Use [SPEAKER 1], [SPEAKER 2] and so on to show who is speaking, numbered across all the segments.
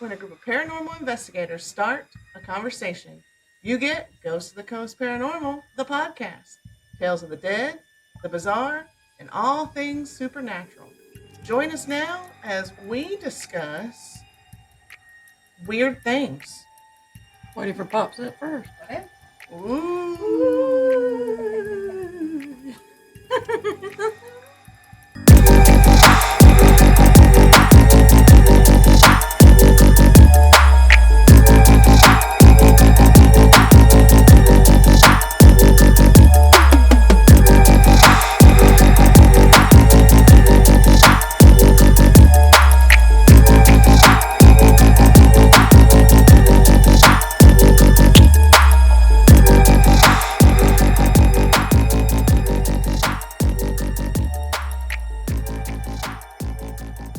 [SPEAKER 1] when a group of paranormal investigators start a conversation. You get Ghost of the Coast Paranormal, the podcast. Tales of the dead, the bizarre, and all things supernatural. Join us now as we discuss weird things.
[SPEAKER 2] Whatever pops up first.
[SPEAKER 3] Whatever.
[SPEAKER 1] Ooh.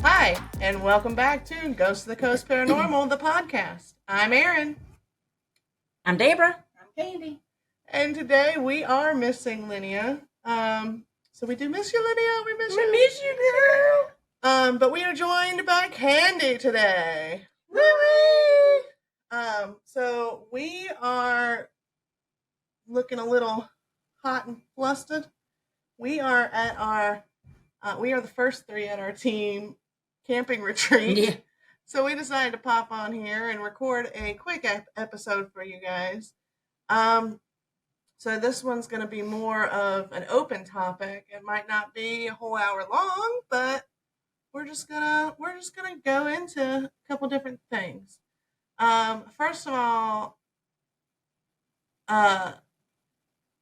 [SPEAKER 1] Hi, and welcome back to Ghost of the Coast Paranormal, the podcast. I'm Erin.
[SPEAKER 2] I'm Deborah.
[SPEAKER 3] I'm Candy.
[SPEAKER 1] And today we are missing Linnea. So we do miss you, Linnea. We miss you.
[SPEAKER 2] We miss you, girl.
[SPEAKER 1] But we are joined by Candy today. So we are looking a little hot and flustered. We are at our, we are the first three at our team camping retreat.
[SPEAKER 2] Yeah.
[SPEAKER 1] So we decided to pop on here and record a quick episode for you guys. So this one's going to be more of an open topic. It might not be a whole hour long, but we're just gonna go into a couple different things. First of all,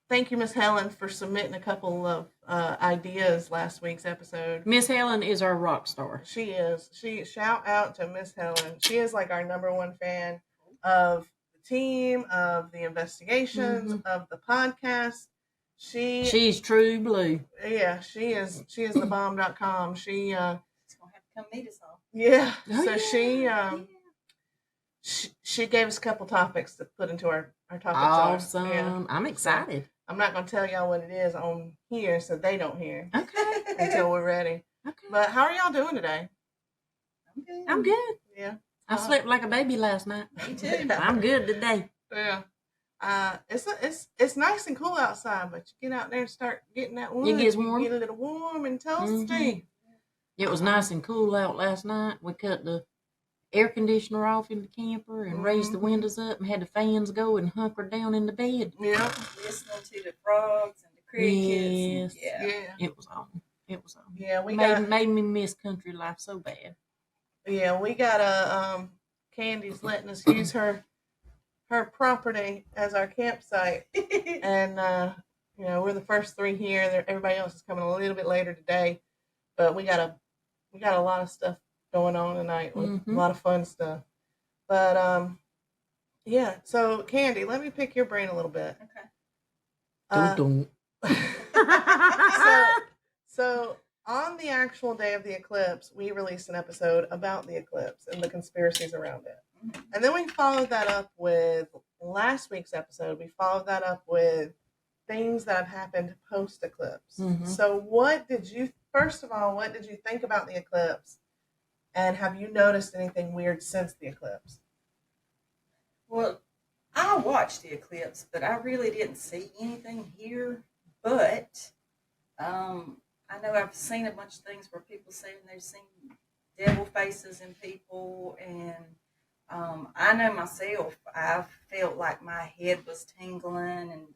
[SPEAKER 1] thank you, Miss Helen, for submitting a couple of ideas last week's episode.
[SPEAKER 2] Miss Helen is our rock star.
[SPEAKER 1] She is. Shout out to Miss Helen. She is like our number one fan of the team, of the investigations, of the podcast.
[SPEAKER 2] She's true blue.
[SPEAKER 1] Yeah, she is the bomb.com. She's
[SPEAKER 3] gonna have to come meet us all.
[SPEAKER 1] Yeah.
[SPEAKER 2] Oh,
[SPEAKER 1] So
[SPEAKER 2] yeah.
[SPEAKER 1] she gave us a couple topics to put into our topics.
[SPEAKER 2] Awesome.
[SPEAKER 1] Yeah.
[SPEAKER 2] I'm excited.
[SPEAKER 1] I'm not gonna tell y'all what it is on here so they don't hear
[SPEAKER 2] Okay.
[SPEAKER 1] until we're ready.
[SPEAKER 2] Okay.
[SPEAKER 1] But how are y'all doing today?
[SPEAKER 3] I'm good.
[SPEAKER 2] I'm good.
[SPEAKER 1] Yeah.
[SPEAKER 2] I slept like a baby last night.
[SPEAKER 3] Me too.
[SPEAKER 2] I'm good today.
[SPEAKER 1] Yeah. It's nice and cool outside, but you get out there and start getting that wood.
[SPEAKER 2] It gets warm.
[SPEAKER 1] You get a little warm and toasty.
[SPEAKER 2] It was nice and cool out last night. We cut the air conditioner off in the camper and raised the windows up and had the fans go and hunkered down in the bed.
[SPEAKER 1] Yeah.
[SPEAKER 3] Listening to the frogs and the crickets.
[SPEAKER 2] Yes.
[SPEAKER 3] And,
[SPEAKER 1] Yeah.
[SPEAKER 2] It was on. It was on.
[SPEAKER 1] Yeah.
[SPEAKER 2] Made me miss country life so bad.
[SPEAKER 1] Yeah, we got a Candy's letting us use her property as our campsite, and we're the first three here. Everybody else is coming a little bit later today, but we got a lot of stuff going on tonight with a lot of fun stuff. But yeah. So Candy, let me pick your brain a little bit.
[SPEAKER 3] Okay.
[SPEAKER 1] So on the actual day of the eclipse, we released an episode about the eclipse and the conspiracies around it. And then we followed that up with last week's episode. We followed that up with things that have happened post-eclipse. So first of all, what did you think about the eclipse? And have you noticed anything weird since the eclipse?
[SPEAKER 3] Well, I watched the eclipse, but I really didn't see anything here. But I know I've seen a bunch of things where people saying they've seen devil faces in people, and I know myself, I felt like my head was tingling and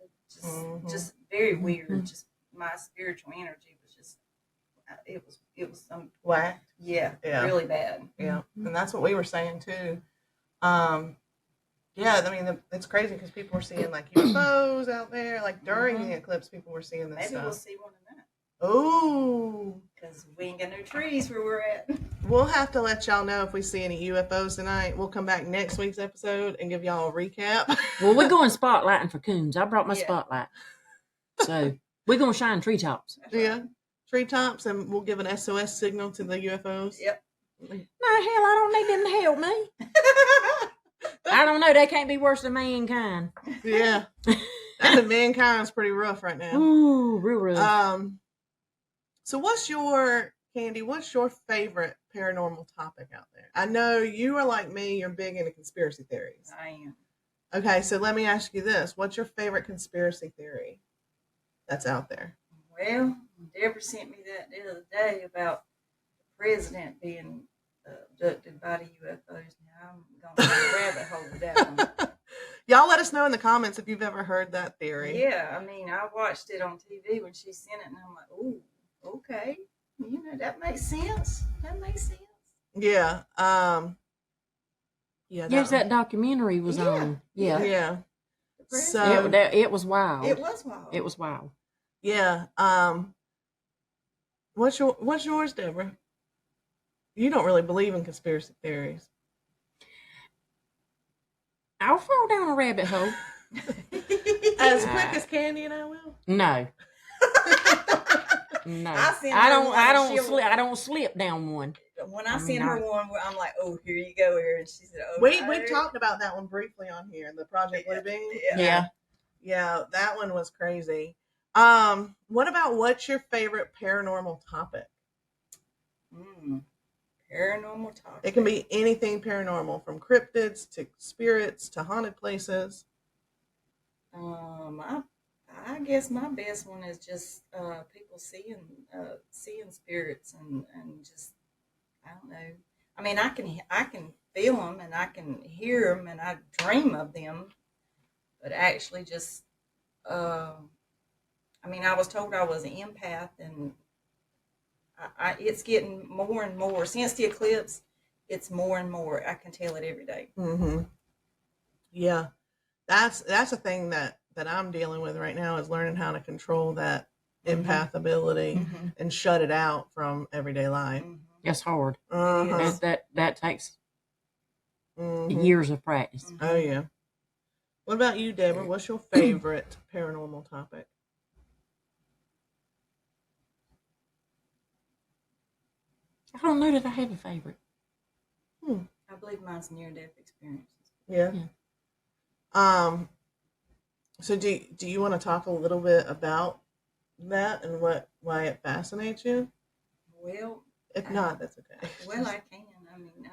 [SPEAKER 3] just very weird. Just my spiritual energy was just it was some
[SPEAKER 1] Whack.
[SPEAKER 3] Yeah, really bad.
[SPEAKER 1] Yeah, and that's what we were saying too. Yeah, I mean, it's crazy because people were seeing like UFOs out there. Like during the eclipse, people were seeing this
[SPEAKER 3] Maybe
[SPEAKER 1] stuff.
[SPEAKER 3] we'll see one tonight.
[SPEAKER 1] Oh,
[SPEAKER 3] because we ain't got no trees where we're at.
[SPEAKER 1] We'll have to let y'all know if we see any UFOs tonight. We'll come back next week's episode and give y'all a recap.
[SPEAKER 2] Well, we're going spotlighting for coons. I brought my spotlight. So we're going to shine treetops.
[SPEAKER 1] Yeah. Treetops, and we'll give an SOS signal to the UFOs.
[SPEAKER 3] Yep.
[SPEAKER 2] No, hell, I don't need them to help me. I don't know. They can't be worse than mankind.
[SPEAKER 1] Yeah. Mankind's pretty rough right now.
[SPEAKER 2] Ooh, real rough.
[SPEAKER 1] So what's your favorite paranormal topic out there? I know you are like me, you're big into conspiracy theories.
[SPEAKER 3] I am.
[SPEAKER 1] Okay, so let me ask you this. What's your favorite conspiracy theory that's out there?
[SPEAKER 3] Well, Deborah sent me that the other day about the president being abducted by the UFOs. Now I'm going down a rabbit hole with that one.
[SPEAKER 1] Y'all let us know in the comments if you've ever heard that theory.
[SPEAKER 3] Yeah, I mean, I watched it on TV when she sent it, and I'm like, ooh, okay. You know, that makes sense. That makes sense.
[SPEAKER 1] Yeah. Yeah.
[SPEAKER 2] Yes, that documentary was
[SPEAKER 3] Yeah,
[SPEAKER 2] on. Yeah.
[SPEAKER 1] Yeah.
[SPEAKER 3] The president.
[SPEAKER 1] So
[SPEAKER 2] It was wild.
[SPEAKER 3] It was wild.
[SPEAKER 2] It was wild.
[SPEAKER 1] yeah. What's yours, Deborah? You don't really believe in conspiracy theories.
[SPEAKER 2] I'll fall down a rabbit hole.
[SPEAKER 1] As quick as Candy and I will.
[SPEAKER 2] No. No. I don't slip down one.
[SPEAKER 3] When I seen her one, I'm like, oh, here you go, here. And she said, oh,
[SPEAKER 1] We talked about that one briefly on here, the Project Bluebeam. Yeah, that one was crazy. What about what's your favorite paranormal topic?
[SPEAKER 3] Paranormal topic.
[SPEAKER 1] It can be anything paranormal, from cryptids to spirits to haunted places.
[SPEAKER 3] I guess my best one is just people seeing spirits and just, I don't know. I mean, I can feel them and I can hear them and I dream of them, but actually just I mean, I was told I was an empath, and it's getting more and more since the eclipse. It's more and more. I can tell it every day.
[SPEAKER 1] Mm-hmm. Yeah, that's a thing that I'm dealing with right now, is learning how to control that empath ability and shut it out from everyday life.
[SPEAKER 2] It's hard.
[SPEAKER 1] Uh-huh.
[SPEAKER 2] That takes years of practice.
[SPEAKER 1] Oh yeah. What about you, Deborah? What's your favorite paranormal topic?
[SPEAKER 2] I don't know that I have a favorite.
[SPEAKER 3] I believe mine's near-death experiences.
[SPEAKER 1] Yeah. So do you want to talk a little bit about that and why it fascinates you?
[SPEAKER 3] Well,
[SPEAKER 1] if not, that's okay.
[SPEAKER 3] Well, I can. I mean,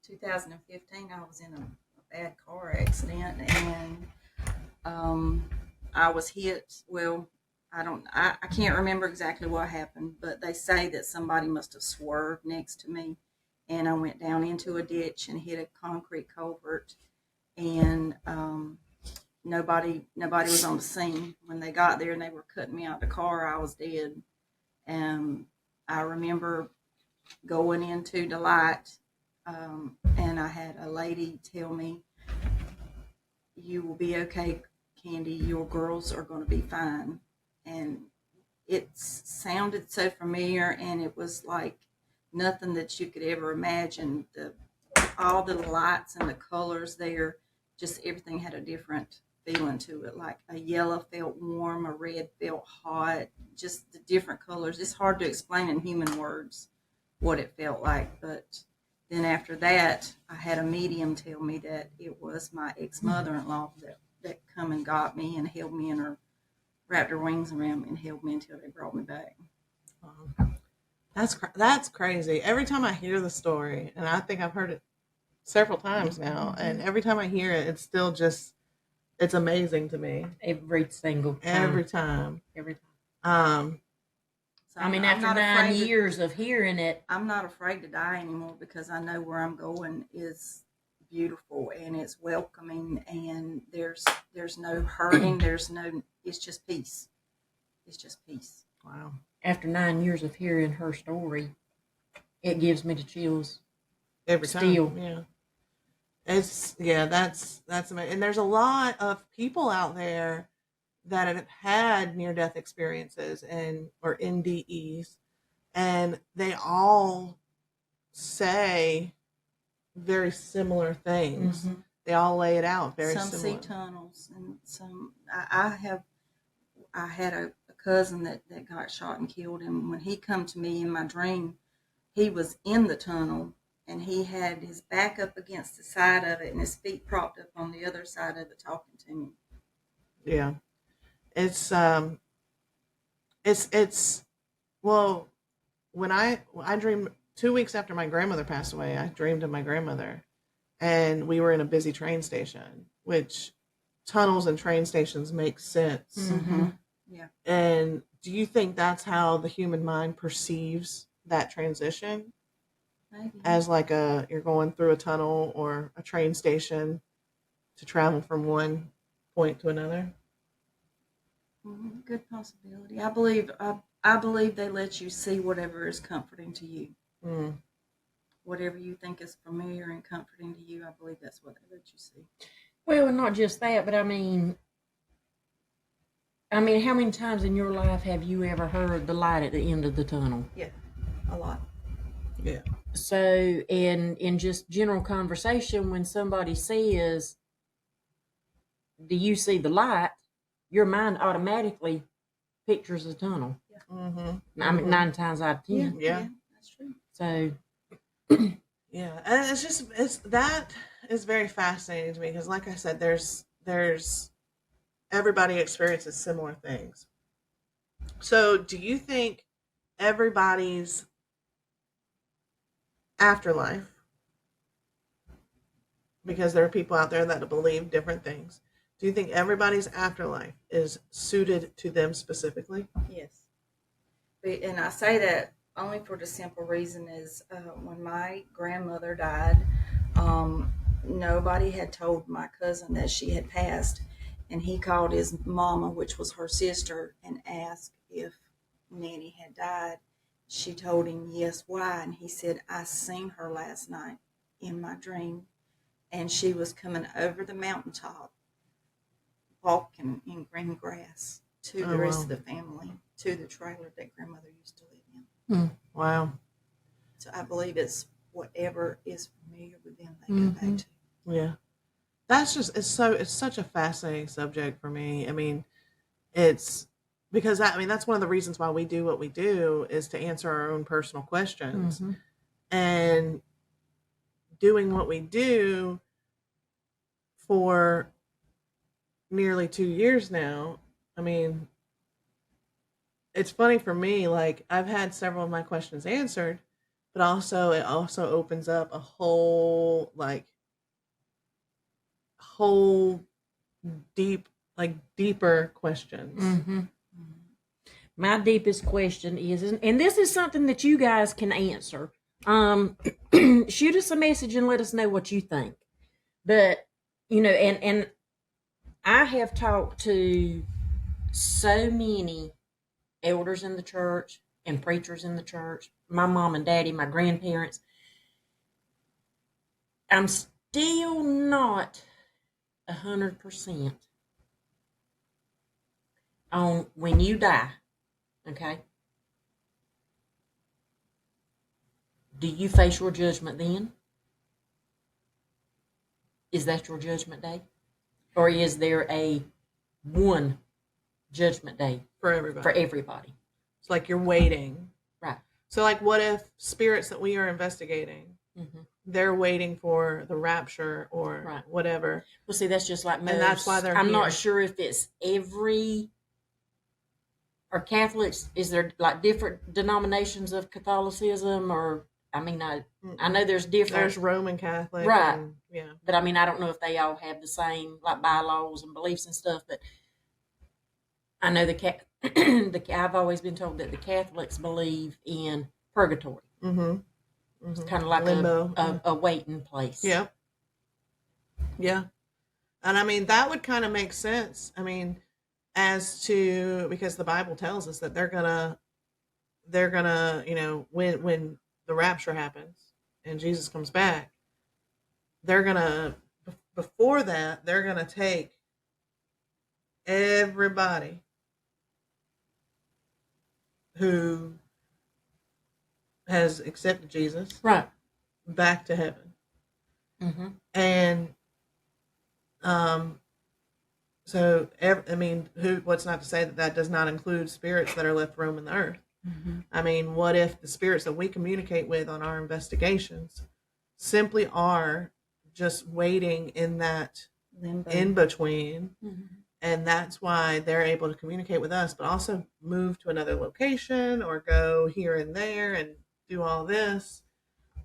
[SPEAKER 3] 2015, I was in a bad car accident, and I was hit. Well, I can't remember exactly what happened, but they say that somebody must have swerved next to me, and I went down into a ditch and hit a concrete culvert, and nobody was on the scene. When they got there and they were cutting me out of the car, I was dead. And I remember going into the light, and I had a lady tell me, "You will be okay, Candy. Your girls are going to be fine." And it sounded so familiar, and it was like nothing that you could ever imagine. All the lights and the colors there, just everything had a different feeling to it. Like a yellow felt warm, a red felt hot, just the different colors. It's hard to explain in human words what it felt like. But then after that, I had a medium tell me that it was my ex-mother-in-law that come and got me and held me in her, wrapped her wings around me and held me until they brought me back.
[SPEAKER 1] That's crazy. Every time I hear the story, and I think I've heard it several times now, and every time I hear it, it's still just, it's amazing to me.
[SPEAKER 2] Every single time.
[SPEAKER 1] Every time.
[SPEAKER 3] So
[SPEAKER 2] I mean, after 9 years of hearing it,
[SPEAKER 3] I'm not afraid to die anymore, because I know where I'm going is beautiful and it's welcoming, and there's no hurting, it's just peace. It's just peace.
[SPEAKER 1] Wow.
[SPEAKER 2] After 9 years of hearing her story, it gives me the chills.
[SPEAKER 1] Every time.
[SPEAKER 2] Still.
[SPEAKER 1] Yeah. That's amazing. And there's a lot of people out there that have had near-death experiences or NDEs, and they all say very similar things. They all lay it out very
[SPEAKER 3] some
[SPEAKER 1] similar.
[SPEAKER 3] see tunnels, and some I had a cousin that got shot and killed, and when he come to me in my dream, he was in the tunnel, and he had his back up against the side of it and his feet propped up on the other side of it talking to me.
[SPEAKER 1] Yeah. It's well, when I dream 2 weeks after my grandmother passed away, I dreamed of my grandmother, and we were in a busy train station, which tunnels and train stations make sense.
[SPEAKER 2] Mm-hmm.
[SPEAKER 3] Yeah.
[SPEAKER 1] And do you think that's how the human mind perceives that transition?
[SPEAKER 3] Maybe.
[SPEAKER 1] As like you're going through a tunnel or a train station to travel from one point to another?
[SPEAKER 3] Good possibility. I believe they let you see whatever is comforting to you.
[SPEAKER 1] Mm.
[SPEAKER 3] Whatever you think is familiar and comforting to you, I believe that's what they let you see.
[SPEAKER 2] Well, and not just that, but I mean, how many times in your life have you ever heard the light at the end of the tunnel?
[SPEAKER 3] Yeah, a lot.
[SPEAKER 1] Yeah.
[SPEAKER 2] So, in just general conversation, when somebody says, "Do you see the light?" your mind automatically pictures a tunnel.
[SPEAKER 1] Mm-hmm.
[SPEAKER 2] I mean, 9 times out of 10.
[SPEAKER 1] Yeah.
[SPEAKER 3] That's true.
[SPEAKER 2] So,
[SPEAKER 1] Yeah, and it's that is very fascinating to me because, like I said, there's everybody experiences similar things. So, do you think everybody's afterlife, because there are people out there that believe different things, do you think everybody's afterlife is suited to them specifically?
[SPEAKER 3] Yes. And I say that only for the simple reason is when my grandmother died, nobody had told my cousin that she had passed, and he called his mama, which was her sister, and asked if Nanny had died. She told him yes, why, and he said, I seen her last night in my dream, and she was coming over the mountaintop, walking in green grass to the rest of the family, to the trailer that grandmother used to live in.
[SPEAKER 1] Wow.
[SPEAKER 3] So I believe it's whatever is familiar with them they go back to.
[SPEAKER 1] Yeah. That's just it's such a fascinating subject for me. I mean, it's because that's one of the reasons why we do what we do is to answer our own personal questions.
[SPEAKER 2] Mm-hmm.
[SPEAKER 1] And doing what we do for nearly 2 years now. I mean, it's funny for me, like I've had several of my questions answered, but also it also opens up a whole deeper questions.
[SPEAKER 2] Mm-hmm. My deepest question is, and this is something that you guys can answer. Shoot us a message and let us know what you think. But and I have talked to so many elders in the church and preachers in the church, my mom and daddy, my grandparents. I'm still not 100% on when you die. Okay. Do you face your judgment then? Is that your judgment day? Or is there a one judgment day
[SPEAKER 1] For everybody.
[SPEAKER 2] for everybody?
[SPEAKER 1] It's like you're waiting.
[SPEAKER 2] Right.
[SPEAKER 1] So like what if spirits that we are investigating, they're waiting for the rapture or whatever.
[SPEAKER 2] Well, see, that's just like most.
[SPEAKER 1] And that's why they're
[SPEAKER 2] I'm
[SPEAKER 1] here.
[SPEAKER 2] not sure if it's every. Or Catholics, is there like different denominations of Catholicism? Or, I know there's different.
[SPEAKER 1] There's Roman Catholic.
[SPEAKER 2] Right.
[SPEAKER 1] And, yeah.
[SPEAKER 2] But I don't know if they all have the same like bylaws and beliefs and stuff. But I know I've always been told that the Catholics believe in purgatory.
[SPEAKER 1] Mm-hmm.
[SPEAKER 2] It's kind of like
[SPEAKER 1] limbo,
[SPEAKER 2] a waiting place.
[SPEAKER 1] Yeah. Yeah. And that would kind of make sense. As to, because the Bible tells us that they're gonna, when the rapture happens and Jesus comes back, before that, they're gonna take everybody who has accepted Jesus back to heaven.
[SPEAKER 2] Mm-hmm.
[SPEAKER 1] And so what's not to say that does not include spirits that are left roaming the earth.
[SPEAKER 2] Mm-hmm.
[SPEAKER 1] What if the spirits that we communicate with on our investigations simply are just waiting in that
[SPEAKER 3] Limbo.
[SPEAKER 1] in between,
[SPEAKER 2] Mm-hmm.
[SPEAKER 1] and that's why they're able to communicate with us, but also move to another location or go here and there and do all this.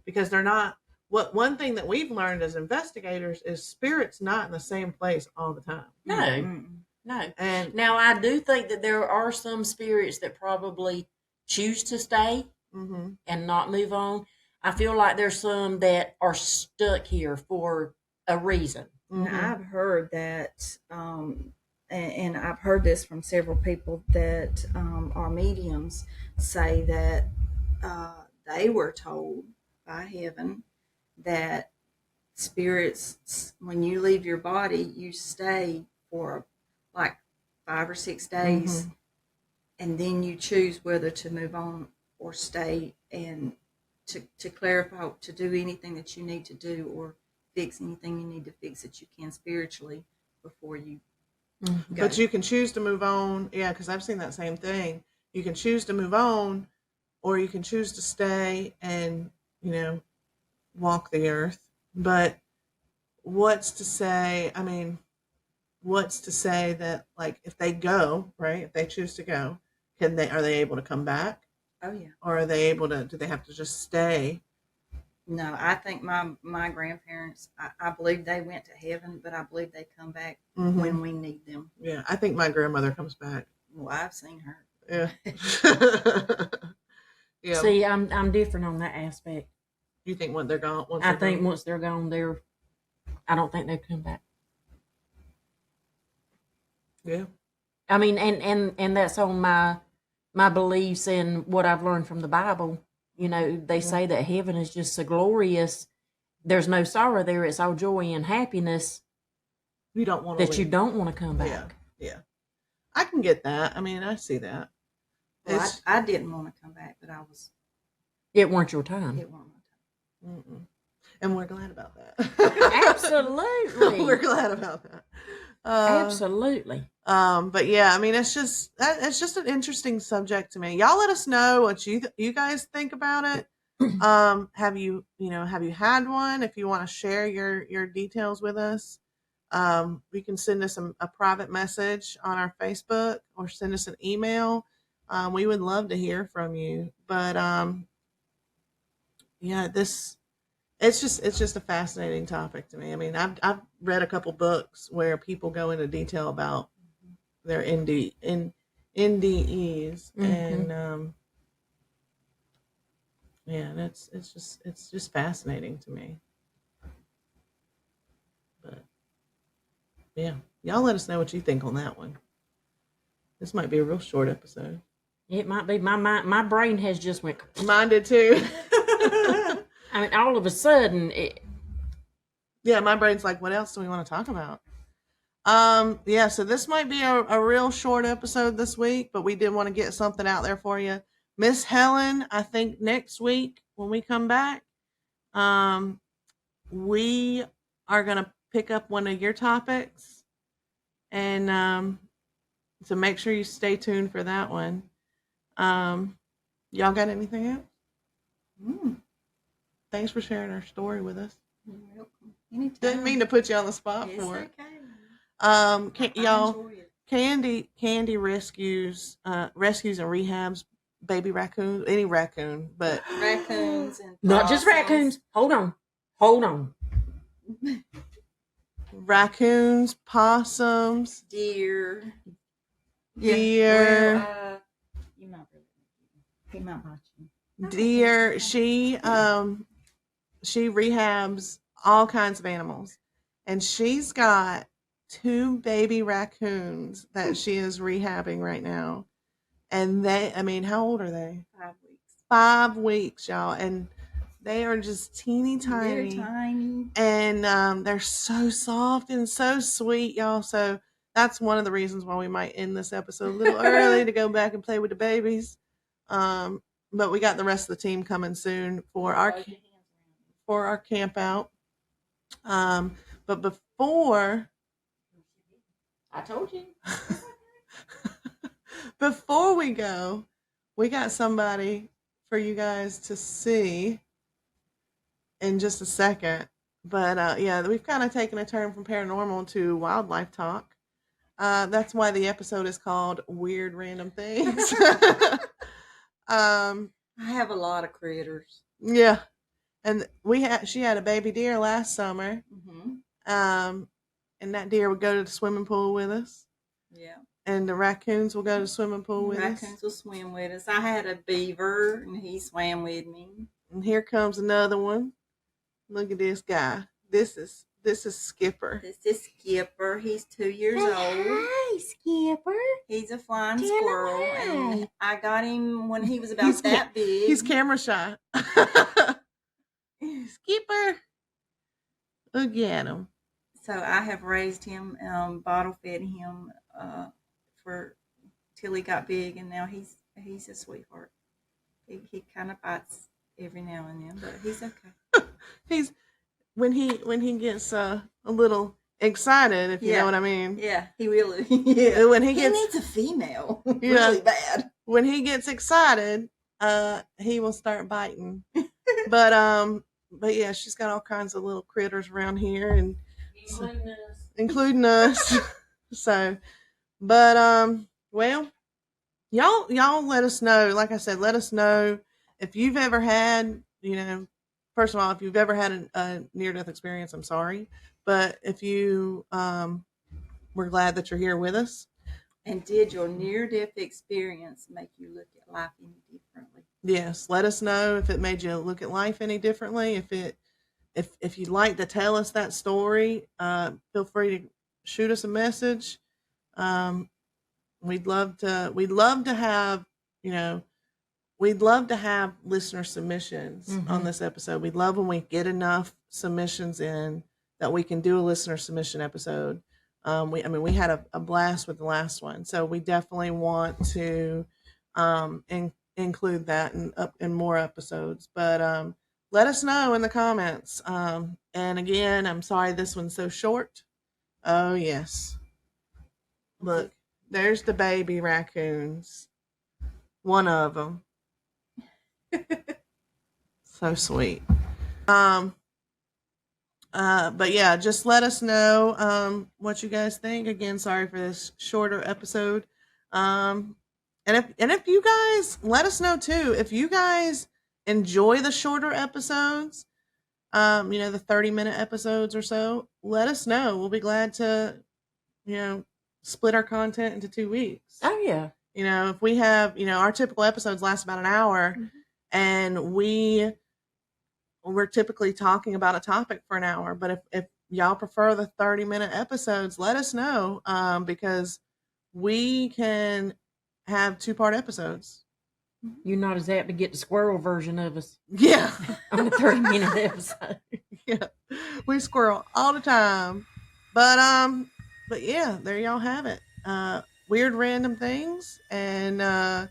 [SPEAKER 1] because they're not. What one thing that we've learned as investigators is spirits not in the same place all the time.
[SPEAKER 2] No,
[SPEAKER 3] Mm-mm.
[SPEAKER 2] no.
[SPEAKER 1] And
[SPEAKER 2] Now, I do think that there are some spirits that probably choose to stay
[SPEAKER 1] mm-hmm,
[SPEAKER 2] and not move on. I feel like there's some that are stuck here for a reason.
[SPEAKER 1] mm-hmm.
[SPEAKER 3] Now, I've heard that, and I've heard this from several people that are mediums say that they were told by heaven that spirits, when you leave your body, you stay for like 5 or 6 days,
[SPEAKER 1] Mhm.
[SPEAKER 3] and then you choose whether to move on or stay, and to clarify, to do anything that you need to do, or fix anything you need to fix that you can spiritually before you
[SPEAKER 2] Mhm.
[SPEAKER 3] go.
[SPEAKER 1] But you can choose to move on. Yeah, because I've seen that same thing. You can choose to move on, or you can choose to stay and, walk the earth. But what's to say? I mean, what's to say that, like, if they go, right? If they choose to go, are they able to come back,
[SPEAKER 3] Oh yeah.
[SPEAKER 1] or are they able to? Do they have to just stay?
[SPEAKER 3] No, I think my grandparents, I believe they went to heaven, but I believe they come back
[SPEAKER 1] Mm-hmm.
[SPEAKER 3] when we need them.
[SPEAKER 1] Yeah, I think my grandmother comes back.
[SPEAKER 3] Well, I've seen her.
[SPEAKER 1] Yeah. Yeah.
[SPEAKER 2] See, I'm different on that aspect.
[SPEAKER 1] You think when they're gone?
[SPEAKER 2] I think once they're gone, I don't think they come back.
[SPEAKER 1] Yeah.
[SPEAKER 2] I mean, and that's on my beliefs and what I've learned from the Bible. They say that heaven is just so glorious. There's no sorrow there. It's all joy and happiness.
[SPEAKER 1] You don't want to
[SPEAKER 2] that you don't want to come back.
[SPEAKER 1] Yeah. Yeah. I can get that. I mean, I see that.
[SPEAKER 3] Well, I didn't want to come back, but
[SPEAKER 2] It weren't your time.
[SPEAKER 3] it wasn't my time.
[SPEAKER 1] Mm-mm. And we're glad about that.
[SPEAKER 2] Absolutely.
[SPEAKER 1] We're glad about that.
[SPEAKER 2] Absolutely.
[SPEAKER 1] But yeah, I mean, it's just an interesting subject to me. Y'all let us know what you guys think about it. Have you had one? If you want to share your details with us, you can send us a private message on our Facebook or send us an email. We would love to hear from you. But yeah, it's just a fascinating topic to me. I mean, I've read a couple books where people go into detail about their NDEs,
[SPEAKER 2] Mm-hmm.
[SPEAKER 1] and yeah, it's just fascinating to me. But yeah, y'all let us know what you think on that one. This might be a real short episode.
[SPEAKER 2] It might be. My brain has just went.
[SPEAKER 1] Mine did too.
[SPEAKER 2] I mean, all of a sudden,
[SPEAKER 1] Yeah, my brain's like, what else do we want to talk about? Yeah, so this might be a real short episode this week, but we did want to get something out there for you. Miss Helen, I think next week when we come back, we are gonna pick up one of your topics, and so make sure you stay tuned for that one. Y'all got anything else? Thanks for sharing our story with us.
[SPEAKER 3] You're welcome. Anytime.
[SPEAKER 1] Didn't mean to put you on the spot
[SPEAKER 3] It's
[SPEAKER 1] for it.
[SPEAKER 3] okay.
[SPEAKER 1] Y'all,
[SPEAKER 3] Enjoy it.
[SPEAKER 1] Candy rescues and rehabs baby raccoons, any raccoon, but
[SPEAKER 3] Raccoons and
[SPEAKER 2] not just raccoons. Hold on.
[SPEAKER 1] raccoons, possums,
[SPEAKER 3] Deer.
[SPEAKER 1] deer,
[SPEAKER 3] Well, you might really. He might bite you.
[SPEAKER 1] deer. She rehabs all kinds of animals, and she's got 2 baby raccoons that she is rehabbing right now. And how old are they?
[SPEAKER 3] 5 weeks.
[SPEAKER 1] 5 weeks, y'all, and they are just teeny tiny.
[SPEAKER 3] They're tiny.
[SPEAKER 1] And they're so soft and so sweet, y'all. So that's one of the reasons why we might end this episode a little early to go back and play with the babies. But we got the rest of the team coming soon for our camp out. But before
[SPEAKER 2] I told you.
[SPEAKER 1] before we go, we got somebody for you guys to see in just a second. But yeah, we've kind of taken a turn from paranormal to wildlife talk. That's why the episode is called Weird Random Things.
[SPEAKER 3] I have a lot of critters.
[SPEAKER 1] Yeah. And she had a baby deer last summer. And that deer would go to the swimming pool with us.
[SPEAKER 3] Yeah.
[SPEAKER 1] And the raccoons will go to the swimming pool with us.
[SPEAKER 3] Raccoons will swim with us. I had a beaver, and he swam with me.
[SPEAKER 1] And here comes another one. Look at this guy. This is Skipper.
[SPEAKER 3] This is Skipper. He's 2 years old.
[SPEAKER 2] Hi, Skipper.
[SPEAKER 3] He's a flying squirrel, and I got him when he was about that big.
[SPEAKER 1] He's camera shy. Skipper. Look at him.
[SPEAKER 3] So I have raised him, bottle fed him till he got big, and now he's a sweetheart. He kind of bites every now and then, but he's okay.
[SPEAKER 1] He's when he gets a little excited, if you know what I mean.
[SPEAKER 3] Yeah, he really. Yeah,
[SPEAKER 1] when he
[SPEAKER 3] needs a female really bad.
[SPEAKER 1] When he gets excited, he will start biting. But yeah, she's got all kinds of little critters around here, and including us. So, but well, y'all let us know. Like I said, let us know if you've ever had, first of all, if you've ever had a near-death experience. I'm sorry, but if you we're glad that you're here with us.
[SPEAKER 3] And did your near-death experience make you look at life any differently?
[SPEAKER 1] Yes, let us know if it made you look at life any differently. If you'd like to tell us that story, feel free to shoot us a message. We'd love to have, we'd love to have listener submissions on this episode. We'd love when we get enough submissions in that we can do a listener submission episode. We had a blast with the last one, so we definitely want to include that in more episodes. But let us know in the comments. And again, I'm sorry this one's so short. Oh yes, look, there's the baby raccoons. One of them, so sweet. But yeah, just let us know what you guys think. Again, sorry for this shorter episode. And if you guys let us know too, if you guys enjoy the shorter episodes, the 30-minute episodes or so, let us know. We'll be glad to, split our content into 2 weeks.
[SPEAKER 2] Oh yeah.
[SPEAKER 1] If we have, our typical episodes last about an hour, and we're typically talking about a topic for an hour. But if y'all prefer the 30-minute episodes, let us know, because we can have 2-part episodes.
[SPEAKER 2] You're not as apt to get the squirrel version of us.
[SPEAKER 1] Yeah.
[SPEAKER 2] On a 30-minute episode.
[SPEAKER 1] Yeah. We squirrel all the time. But yeah, there y'all have it. Weird random things, and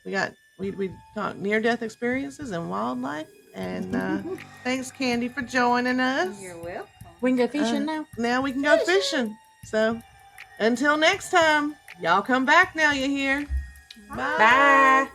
[SPEAKER 1] we talk near-death experiences and wildlife. And thanks, Candy, for joining us.
[SPEAKER 3] You're welcome.
[SPEAKER 2] We can go fishing now.
[SPEAKER 1] Now we can go fishing. So until next time, y'all come back now. You hear?
[SPEAKER 2] Bye.